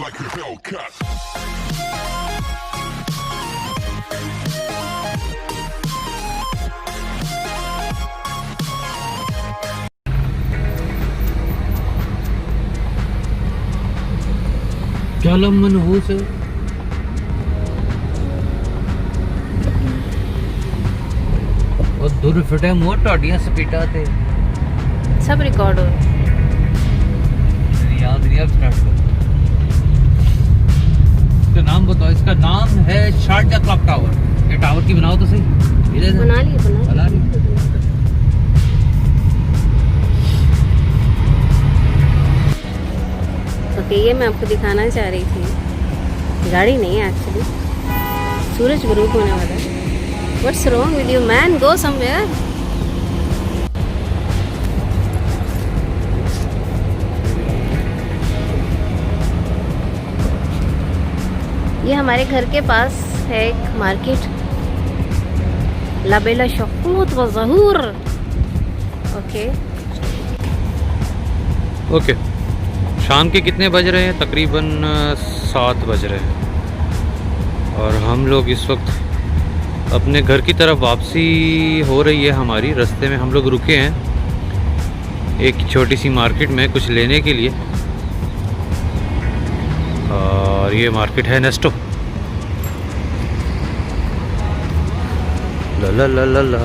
like a Hellcat. चलो मनहूस और दूर फिटे मुँह टॉडियां स्पीडा थे सब रिकॉर्ड हो याद नहीं अब स्टार्ट कर। इसका नाम बताओ। इसका नाम है शारजा क्लॉक टावर। ये टावर की बनाओ तो सही। बना लिए ओके, ये मैं आपको दिखाना चाह रही थी। गाड़ी नहीं है एक्चुअली, सूरज ग्रुप होने वाला है। What's wrong with you man, go somewhere. ये हमारे घर के पास है एक मार्केट, लाबेला शॉकुत व ज़हूर। ओके ओके, शाम के कितने बज रहे हैं? तकरीबन 7 बज रहे हैं और हम लोग इस वक्त अपने घर की तरफ वापसी हो रही है हमारी। रास्ते में हम लोग रुके हैं एक छोटी सी मार्केट में कुछ लेने के लिए, और ये मार्केट है नेस्टो। ला ला ला ला ला।